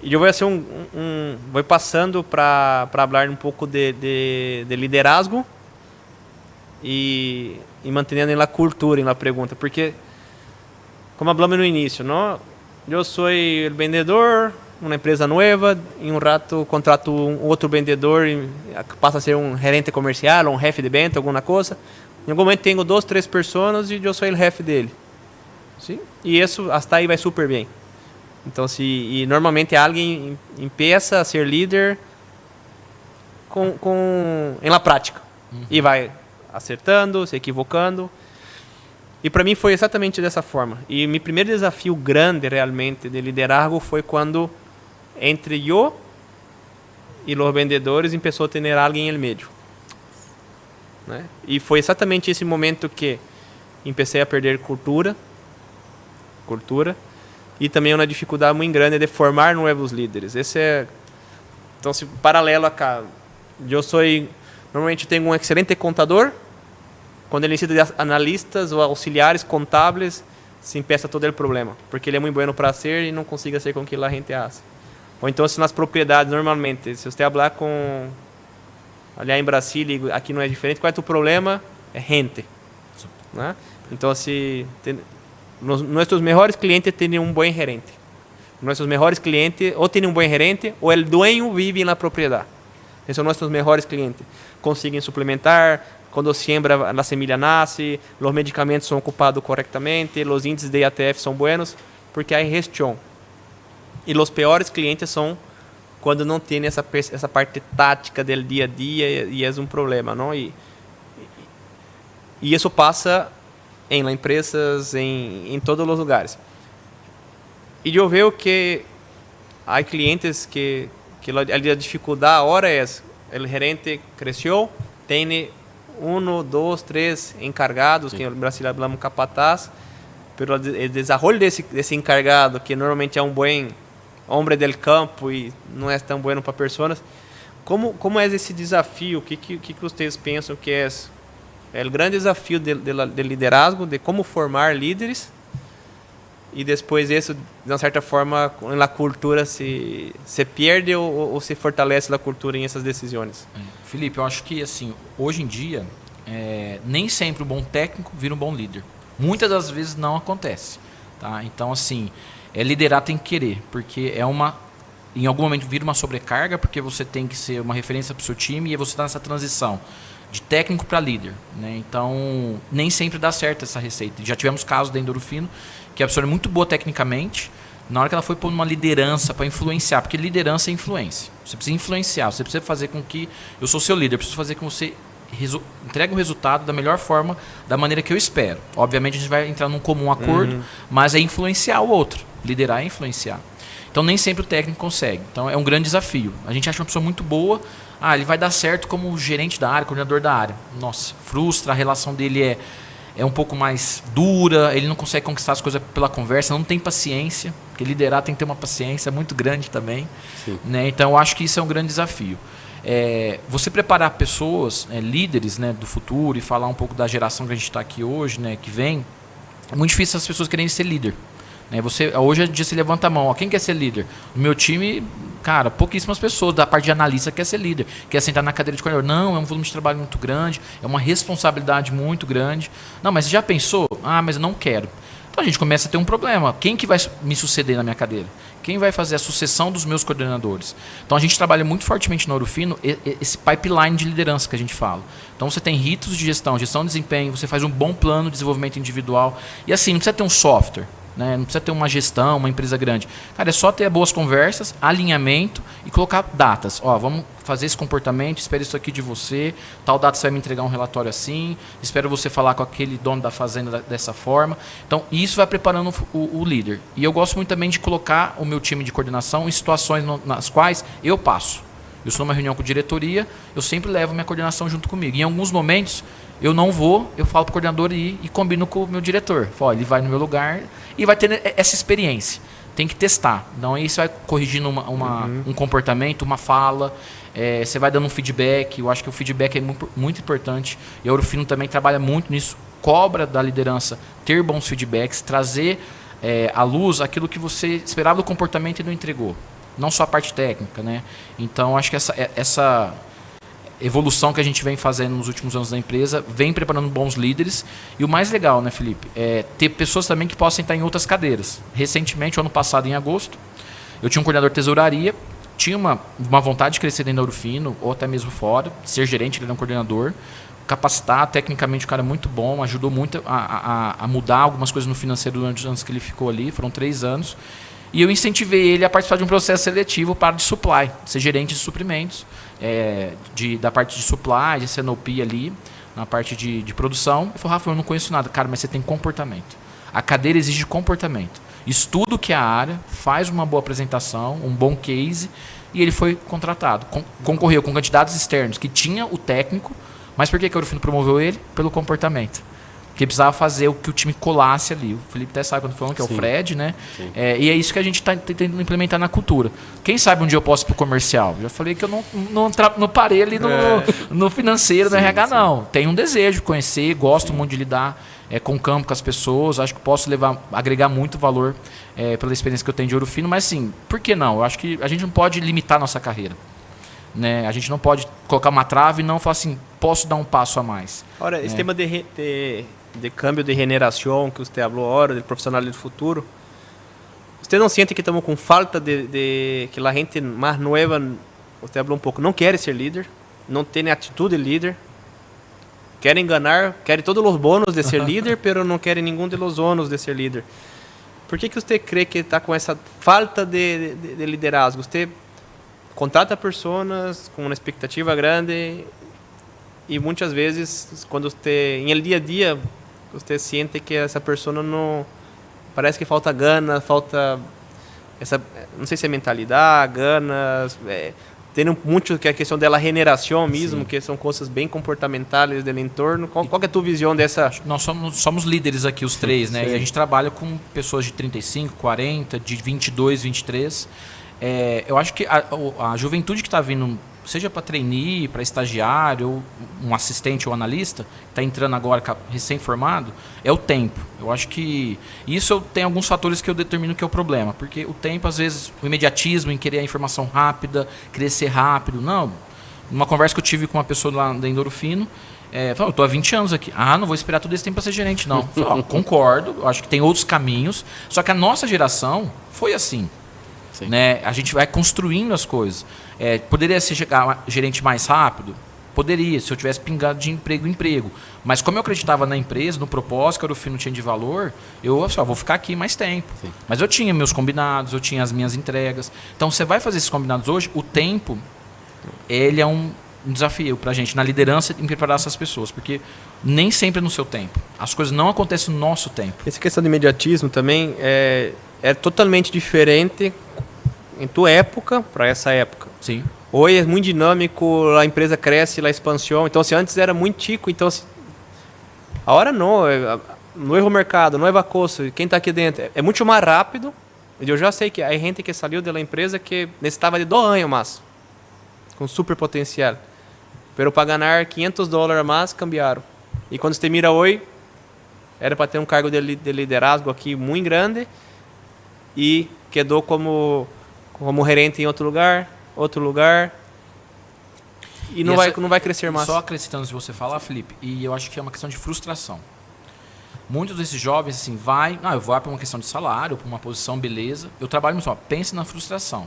E eu vou ser vou passando para falar um pouco de liderazgo e mantendo a cultura na pergunta, porque como falamos no início, não? Eu sou o vendedor, uma empresa nova, em rato contrato outro vendedor e passa a ser um gerente comercial, um jefe de venda, alguma coisa. Em algum momento tenho 2, 3 pessoas e eu sou o jefe dele. Sim? E isso hasta aí vai super bem. Então, e normalmente alguém empieza a ser líder em la prática. E vai acertando, se equivocando. E para mim foi exatamente dessa forma. E meu primeiro desafio grande realmente de liderazgo foi quando entre eu e os vendedores começou a ter alguém no meio. Né? E foi exatamente esse momento que comecei a perder cultura e também uma dificuldade muito grande de formar novos líderes. Esse é então, se paralelo acá, normalmente tenho um excelente contador. Quando ele necessita de analistas ou auxiliares contábeis, se empieza todo o problema, porque ele é muito bueno para ser e não consiga ser com que a gente hace. Ou então, se nas propriedades, normalmente, se você falar com ali em Brasília, aqui não é diferente, qual é o problema? É gente. Né? Então, nossos melhores clientes têm um bom gerente. Nossos melhores clientes ou têm um bom gerente ou o dueño vive na propriedade. Esses são nossos melhores clientes. Conseguem suplementar. Quando siembra, a semilha nasce, os medicamentos são ocupados corretamente, os índices de IATF são buenos, porque há gestão. E os piores clientes são quando não tem essa parte tática do dia a dia e é um problema, não? E isso passa em empresas, em todos os lugares. E eu vejo que há clientes que a dificuldade agora é o gerente cresceu, tem 1, 2, 3 encargados, que no Brasil falamos capataz, pero o desenvolvimento desse encargado, que normalmente é um bom homem del campo e não é tão bueno para pessoas, como é esse desafio? O que vocês pensam que é o grande desafio de liderazgo, de como formar líderes, e depois isso, de uma certa forma, na cultura se perde ou se fortalece a cultura em essas decisões? Felipe, eu acho que assim, hoje em dia, nem sempre um bom técnico vira um bom líder. Muitas das vezes não acontece. Tá? Então, assim, liderar tem que querer, porque em algum momento vira uma sobrecarga, porque você tem que ser uma referência para o seu time e você está nessa transição de técnico para líder. Né? Então, nem sempre dá certo essa receita. Já tivemos casos da Endorofino, que a pessoa é muito boa tecnicamente, na hora que ela foi pôr uma liderança para influenciar, porque liderança é influência. Você precisa influenciar, você precisa fazer com que... Eu sou seu líder, eu preciso fazer com que você entregue o resultado da melhor forma, da maneira que eu espero. Obviamente a gente vai entrar num comum acordo, mas é influenciar o outro. Liderar é influenciar. Então nem sempre o técnico consegue. Então é um grande desafio. A gente acha uma pessoa muito boa, ele vai dar certo como gerente da área, coordenador da área. Nossa, frustra, a relação dele é um pouco mais dura, ele não consegue conquistar as coisas pela conversa, não tem paciência, porque liderar tem que ter uma paciência muito grande também. Né? Então eu acho que isso é um grande desafio. Você preparar pessoas, líderes, né, do futuro, e falar um pouco da geração que a gente está aqui hoje, né, que vem, é muito difícil as pessoas querem ser líder. Né? Hoje em dia você levanta a mão, quem quer ser líder? No meu time, cara, pouquíssimas pessoas da parte de analista quer ser líder, quer sentar na cadeira de coordenador. Não, é um volume de trabalho muito grande, é uma responsabilidade muito grande. Não, mas já pensou? Mas eu não quero. Então a gente começa a ter um problema. Quem que vai me suceder na minha cadeira? Quem vai fazer a sucessão dos meus coordenadores? Então a gente trabalha muito fortemente no Ourofino esse pipeline de liderança que a gente fala. Então você tem ritos de gestão de desempenho, você faz um bom plano de desenvolvimento individual. E assim, não precisa ter um software. Né? Não precisa ter uma gestão, uma empresa grande. Cara, é só ter boas conversas, alinhamento e colocar datas. Vamos fazer esse comportamento, espero isso aqui de você, tal data você vai me entregar um relatório assim, espero você falar com aquele dono da fazenda dessa forma. Então, isso vai preparando o líder. E eu gosto muito também de colocar o meu time de coordenação em situações nas quais eu passo. Eu sou numa reunião com diretoria, eu sempre levo minha coordenação junto comigo. Em alguns momentos, eu não vou, eu falo para o coordenador e combino com o meu diretor. Ele vai no meu lugar e vai ter essa experiência. Tem que testar. Então, aí você vai corrigindo um comportamento, uma fala, você vai dando um feedback. Eu acho que o feedback é muito, muito importante. E a Ourofino também trabalha muito nisso. Cobra da liderança ter bons feedbacks, trazer à luz aquilo que você esperava do comportamento e não entregou. não só a parte técnica, né? Então, acho que essa evolução que a gente vem fazendo nos últimos anos da empresa vem preparando bons líderes. E o mais legal, né, Felipe, é ter pessoas também que possam estar em outras cadeiras. Recentemente, ano passado, em agosto, eu tinha um coordenador de tesouraria, tinha uma vontade de crescer dentro da Ouro Fino, ou até mesmo fora, ser gerente, ele era um coordenador, capacitar, tecnicamente o cara é muito bom, ajudou muito a mudar algumas coisas no financeiro durante os anos que ele ficou ali, foram 3 anos. E eu incentivei ele a participar de um processo seletivo para de supply, ser gerente de suprimentos, da parte de supply, de CNOP ali, na parte de produção. Ele falou, Rafa, eu não conheço nada. Cara, mas você tem comportamento. A cadeira exige comportamento. Estuda o que é a área, faz uma boa apresentação, um bom case, e ele foi contratado. Concorreu com candidatos externos que tinha o técnico, mas por que a Ouro Fino promoveu ele? Pelo comportamento. Porque precisava fazer o que o time colasse ali. O Felipe até sabe quando falando, que é o Fred, né? E é isso que a gente está tentando implementar na cultura. Quem sabe um dia eu posso ir para o comercial? Já falei que eu não parei ali no financeiro, no RH, não. Tenho um desejo de conhecer, gosto muito de lidar com o campo, com as pessoas. Acho que posso agregar muito valor pela experiência que eu tenho de Ouro Fino. Mas, sim, por que não? Eu acho que a gente não pode limitar a nossa carreira. Né? A gente não pode colocar uma trave e não falar assim, posso dar um passo a mais. Ora, esse tema de cambio de generação que você falou agora, do profissional do futuro, você não sente que estamos com falta de que a gente mais nova, você falou um pouco, não quer ser líder, não tem atitude de líder, querem enganar, querem todos os bônus de ser líder, mas não querem nenhum dos ônus de ser líder. Por que você crê que está com essa falta de liderazgo? Você contrata pessoas com uma expectativa grande e muitas vezes, quando você, em el dia a dia, você sente que essa pessoa não... Parece que falta gana, falta... não sei se é mentalidade, ganas... tem muito que é a questão da regeneração mesmo, sim, que são coisas bem comportamentais do entorno. Qual que é a tua visão dessa? Nós somos líderes aqui, os três, né? Sim. E a gente trabalha com pessoas de 35, 40, de 22, 23... eu acho que a juventude que está vindo, seja para trainee, para estagiário, ou um assistente ou analista, que está entrando agora recém-formado, é o tempo. Eu acho que isso tem alguns fatores que eu determino que é o problema. Porque o tempo, às vezes, o imediatismo em querer a informação rápida, crescer rápido. Não, numa conversa que eu tive com uma pessoa lá da Ouro Fino, eu estou há 20 anos aqui. Não vou esperar todo esse tempo para ser gerente, não. Concordo, eu acho que tem outros caminhos. Só que a nossa geração foi assim. Né? A gente vai construindo as coisas. Poderia ser chegar gerente mais rápido? Poderia, se eu tivesse pingado de emprego em emprego. Mas como eu acreditava na empresa, no propósito, que o Ouro Fino tinha de valor, eu só vou ficar aqui mais tempo. Sim. Mas eu tinha meus combinados, eu tinha as minhas entregas. Então, você vai fazer esses combinados hoje, o tempo, ele é um desafio para a gente, na liderança, em preparar essas pessoas. Porque nem sempre é no seu tempo. As coisas não acontecem no nosso tempo. Essa questão de imediatismo também é totalmente diferente em tua época para essa época. Sim. Hoje é muito dinâmico, a empresa cresce, a expansão. Então, assim, antes era muito chico, então assim, agora não, novo mercado, nova coisa, quem está aqui dentro é muito mais rápido. Eu já sei que há gente que saiu da empresa que necessitava de 2 anos mais, com super potencial. Pero para ganhar $500 a mais, cambiaram. E quando você mira hoje, era para ter um cargo de liderazgo aqui muito grande e quedou como gerente em outro lugar, e não vai crescer mais. Só acrescentando se você falar, Felipe, e eu acho que é uma questão de frustração. Muitos desses jovens, assim, eu vou para uma questão de salário, para uma posição, beleza. Eu trabalho só, pense na frustração.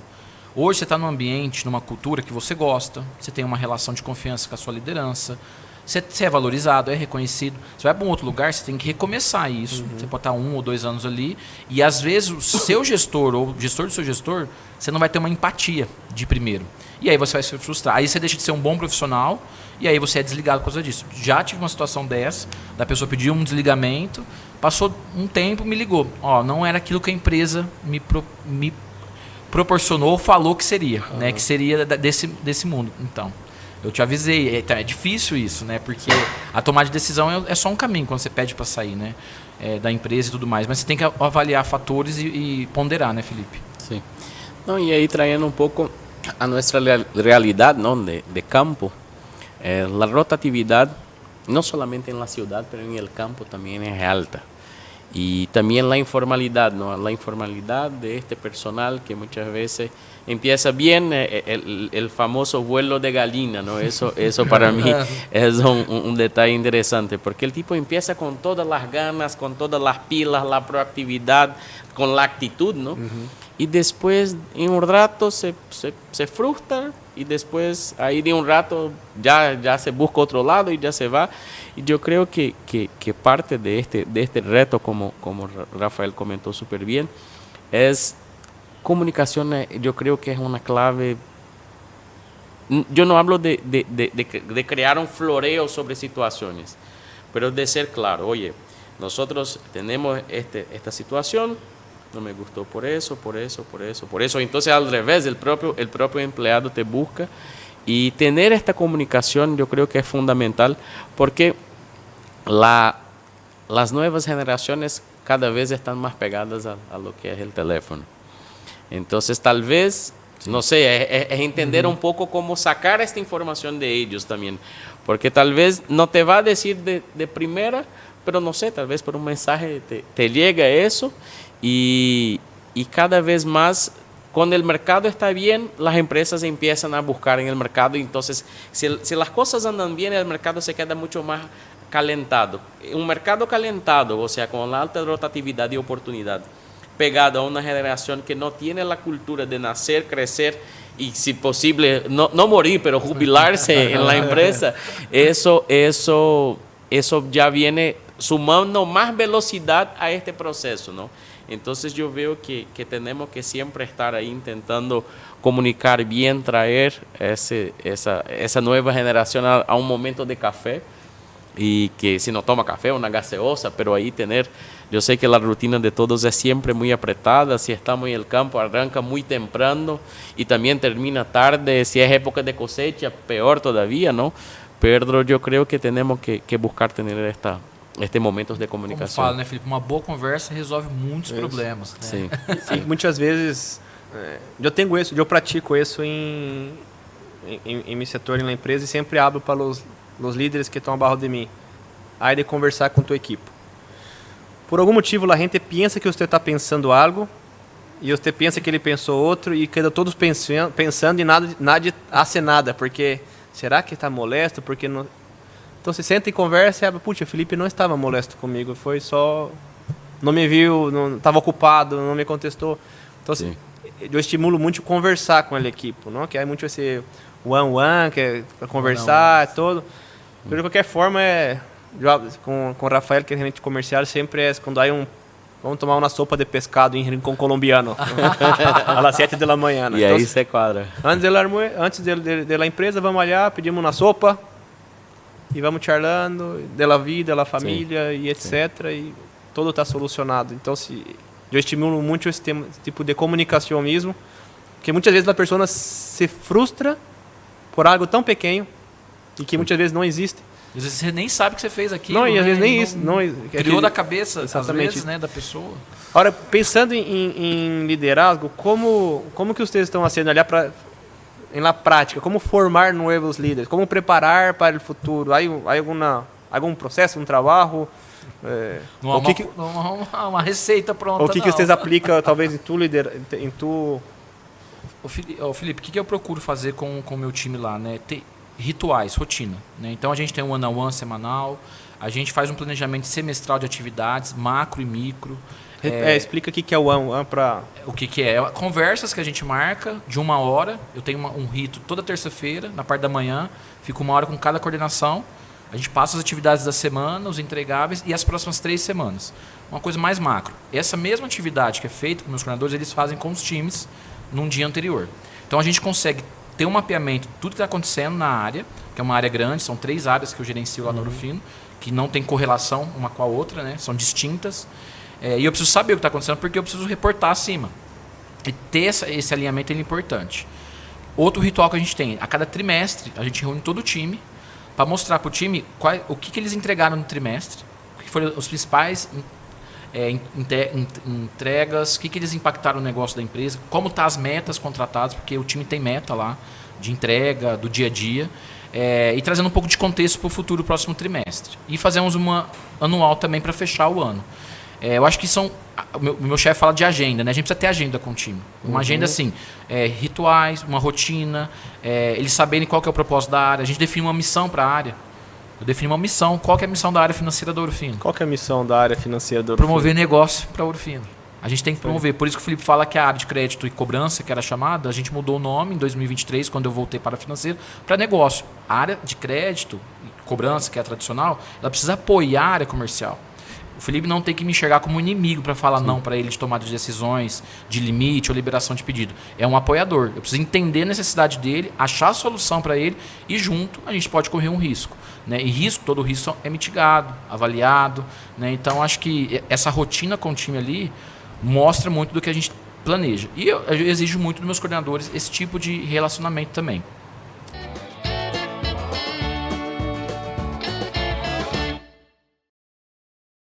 Hoje você está num ambiente, numa cultura que você gosta, você tem uma relação de confiança com a sua liderança, você é valorizado, é reconhecido. Você vai para um outro lugar, você tem que recomeçar isso. Uhum. Você pode estar 1 ou 2 anos ali, e às vezes o seu gestor ou o gestor do seu gestor, você não vai ter uma empatia de primeiro. E aí você vai se frustrar. Aí você deixa de ser um bom profissional, e aí você é desligado por causa disso. Já tive uma situação dessa, da pessoa pedir um desligamento, passou um tempo, me ligou. Não era aquilo que a empresa me proporcionou, falou que seria, né? Que seria desse mundo. Então, eu te avisei, é difícil isso, né? Porque a tomada de decisão é só um caminho quando você pede para sair, né? Da empresa e tudo mais. Mas você tem que avaliar fatores e ponderar, né, Felipe? Sim. Não, e aí, trazendo um pouco a nossa realidade, não, de campo, a rotatividade, não somente na cidade, mas no campo também é alta. Y también la informalidad, ¿no? La informalidad de este personal que muchas veces empieza bien, el famoso vuelo de gallina, ¿no? Eso para mí es un detalle interesante, porque el tipo empieza con todas las ganas, con todas las pilas, la proactividad, con la actitud, ¿no? Y después, en un rato, se frustra, y después, ahí de un rato, ya se busca otro lado y ya se va. Y yo creo que parte de este reto, como Rafael comentó súper bien, es comunicación. Yo creo que es una clave. Yo no hablo de crear un floreo sobre situaciones, pero de ser claro. Oye, nosotros tenemos esta situación, no me gustó por eso. Entonces, al revés, el propio empleado te busca. Y tener esta comunicación yo creo que es fundamental, porque las nuevas generaciones cada vez están más pegadas a lo que es el teléfono. Entonces, tal vez, no sé, es entender un poco cómo sacar esta información de ellos también. Porque tal vez no te va a decir de primera, pero no sé, tal vez por un mensaje te llega eso. Y cada vez más, cuando el mercado está bien, las empresas empiezan a buscar en el mercado. Y entonces, si las cosas andan bien, el mercado se queda mucho más calentado. Un mercado calentado, o sea, con la alta rotatividad y oportunidad, pegado a una generación que no tiene la cultura de nacer, crecer y, si posible, no morir, pero jubilarse en la empresa, eso ya viene sumando más velocidad a este proceso, ¿no? Entonces yo veo que tenemos que siempre estar ahí intentando comunicar bien, traer esa nueva generación a un momento de café, y que si no toma café, una gaseosa, pero ahí tener, yo sé que la rutina de todos es siempre muy apretada. Si estamos en el campo, arranca muy temprano y también termina tarde. Si es época de cosecha, peor todavía, ¿no? Pero yo creo que tenemos que buscar tener este momentos de comunicação. Como fala, né, Felipe? Uma boa conversa resolve muitos problemas. Né? Sim. Sim. Muitas vezes eu pratico isso em meu setor, na empresa, e sempre abro para os líderes que estão abaixo de mim. Aí de conversar com tua equipe. Por algum motivo, a gente pensa que você está pensando algo e você pensa que ele pensou outro, e queda todos pensando e nada hace nada, porque será que está molesto? Porque não. Então você senta e conversa e abre, puxa, o Felipe não estava molesto comigo, foi só, não me viu, não estava ocupado, não me contestou. Então assim, eu estimulo muito conversar com a equipe, não? Que é muito esse one-one, que é para conversar, todo. De qualquer forma, com o Rafael, que é gerente comercial, sempre é quando há vamos tomar uma sopa de pescado em Rincón Colombiano, às 7 da manhã. E aí você quadra. Antes da empresa, vamos allá, pedimos uma sopa e vamos charlando da vida, da família e etc. E tudo está solucionado. Então, eu estimulo muito esse tipo de comunicação mesmo, porque muitas vezes a pessoa se frustra por algo tão pequeno e que muitas vezes não existe. Às vezes você nem sabe o que você fez aqui. Não, e às vezes nem isso. Criou da cabeça, exatamente, às vezes, né, da pessoa. Agora, pensando em liderazgo, como que vocês estão fazendo ali na prática? Como formar novos líderes? Como preparar para o futuro? Há algum processo, um trabalho? Uma receita pronta. O que vocês aplicam, talvez, em tu Felipe, o que eu procuro fazer com o meu time lá, né? Ter rituais, rotina, né? Então a gente tem um one-on-one semanal, a gente faz um planejamento semestral de atividades, macro e micro. Explica o que é o one-on-one para... O que é? Conversas que a gente marca de 1 hora. Eu tenho um rito toda terça-feira, na parte da manhã, fico 1 hora com cada coordenação. A gente passa as atividades da semana, os entregáveis e as próximas 3 semanas. Uma coisa mais macro. Essa mesma atividade que é feita com meus coordenadores, eles fazem com os times num dia anterior. Então a gente consegue ter um mapeamento de tudo que está acontecendo na área, que é uma área grande, são 3 áreas que eu gerencio lá no Ourofino, que não tem correlação uma com a outra, né? São distintas. E eu preciso saber o que está acontecendo porque eu preciso reportar acima. E ter esse alinhamento é importante. Outro ritual que a gente tem, a cada trimestre, a gente reúne todo o time para mostrar para o time o que eles entregaram no trimestre, o que foram os principais entregas, o que eles impactaram no negócio da empresa, como estão as metas contratadas, porque o time tem meta lá de entrega, do dia a dia, e trazendo um pouco de contexto para o futuro próximo trimestre. E fazemos uma anual também para fechar o ano. Eu acho que são... O meu chefe fala de agenda, né? A gente precisa ter agenda com o time. Uma agenda assim, rituais, uma rotina, eles saberem qual que é o propósito da área. A gente define uma missão para a área. Eu defini uma missão. Qual que é a missão da área financeira da Ouro Fino? Qual que é a missão da área financeira da Ouro Fino? Promover negócio para Ouro Fino. A gente tem que promover. Por isso que o Felipe fala que a área de crédito e cobrança, que era chamada, a gente mudou o nome em 2023, quando eu voltei para a financeira, para negócio. A área de crédito e cobrança, que é a tradicional, ela precisa apoiar a área comercial. O Felipe não tem que me enxergar como inimigo para falar não para ele de tomada de decisões, de limite ou liberação de pedido. É um apoiador. Eu preciso entender a necessidade dele, achar a solução para ele e junto a gente pode correr um risco. Né? E risco, todo risco é mitigado, avaliado. Né? Então acho que essa rotina com o time ali mostra muito do que a gente planeja. E eu exijo muito dos meus coordenadores esse tipo de relacionamento também.